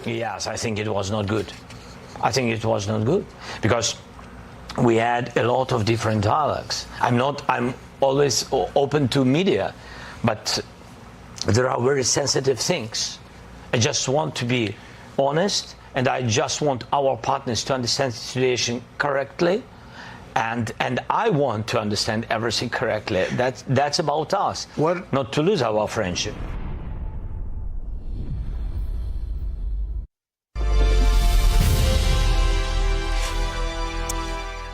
Yes, I think it was not good. I think it was not good because we had a lot of different dialogues. I'm always open to media, but there are very sensitive things. I just want to be honest, and I just want our partners to understand the situation correctly, and I want to understand everything correctly. That's about us. Not to lose our friendship.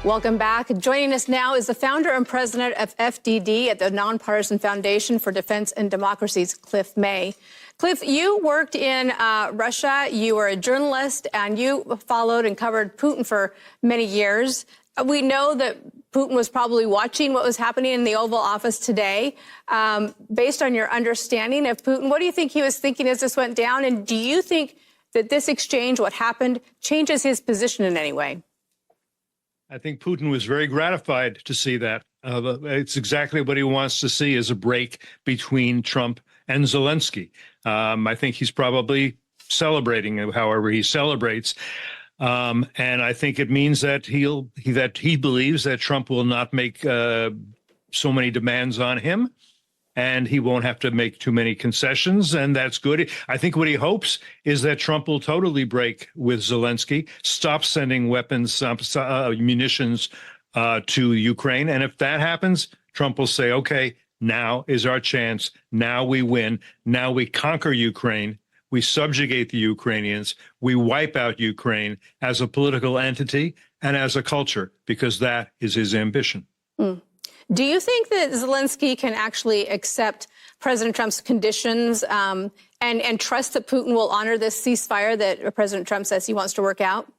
Welcome back. Joining us now is the founder and president of FDD at the Nonpartisan Foundation for Defense and Democracy's Cliff May. Cliff, you worked in Russia. You were a journalist, and you followed and covered Putin for many years. We know that Putin was probably watching what was happening in the Oval Office today. Based on your understanding of Putin, what do you think he was thinking as this went down? And do you think that this exchange, what happened, changes his position in any way? I think Putin was very gratified to see that. It's exactly what he wants to see, is a break between Trump and Zelenskyy. I think he's probably celebrating however he celebrates. And I think it means that he believes that Trump will not make so many demands on him, and he won't have to make too many concessions, and that's good. I think what he hopes is that Trump will totally break with Zelenskyy, stop sending weapons, munitions to Ukraine. And if that happens, Trump will say, okay, now is our chance. Now we win. Now we conquer Ukraine. We subjugate the Ukrainians. We wipe out Ukraine as a political entity and as a culture, because that is his ambition. Do you think that Zelenskyy can actually accept President Trump's conditions and trust that Putin will honor this ceasefire that President Trump says he wants to work out?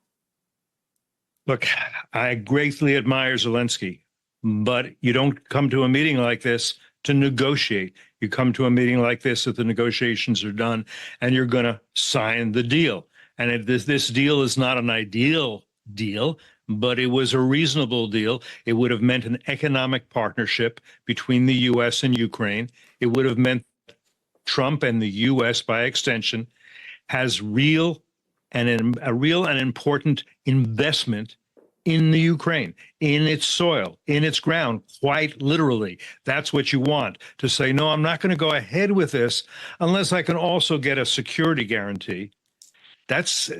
Look, I greatly admire Zelenskyy, but you don't come to a meeting like this to negotiate. You come to a meeting like this if the negotiations are done and you're going to sign the deal. And if this deal is not an ideal deal, but it was a reasonable deal. It would have meant an economic partnership between the U.S. and Ukraine. It would have meant Trump and the U.S., by extension, has a real and important investment in the Ukraine, in its soil, in its ground, quite literally. That's what you want, to say, no, I'm not going to go ahead with this unless I can also get a security guarantee.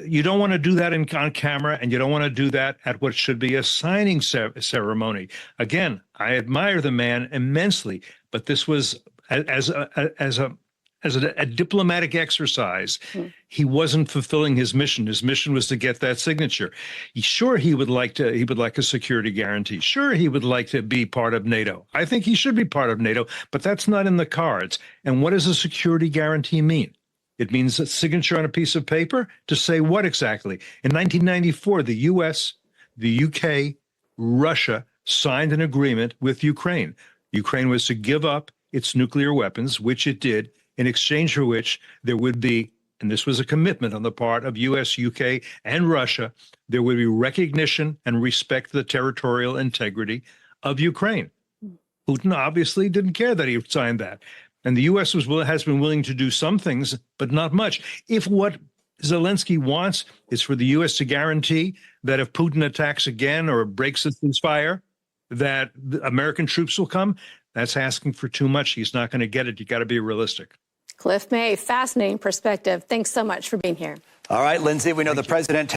You don't want to do that on camera, and you don't want to do that at what should be a signing ceremony. Again, I admire the man immensely, but this was as a diplomatic exercise. He wasn't fulfilling his mission. His mission was to get that signature. Sure, he would like a security guarantee. Sure, he would like to be part of NATO. I think he should be part of NATO, but that's not in the cards. And what does a security guarantee mean? It means a signature on a piece of paper to say what exactly? In 1994, the U.S., the U.K., Russia signed an agreement with Ukraine. Ukraine was to give up its nuclear weapons, which it did, in exchange for which there would be, and this was a commitment on the part of U.S., U.K., and Russia, there would be recognition and respect for the territorial integrity of Ukraine. Putin obviously didn't care that he signed that. And the U.S. has been willing to do some things, but not much. If what Zelenskyy wants is for the U.S. to guarantee that if Putin attacks again or breaks the ceasefire, that the American troops will come, that's asking for too much. He's not going to get it. You got to be realistic. Cliff May, fascinating perspective. Thanks so much for being here. All right, Lindsay, we know the president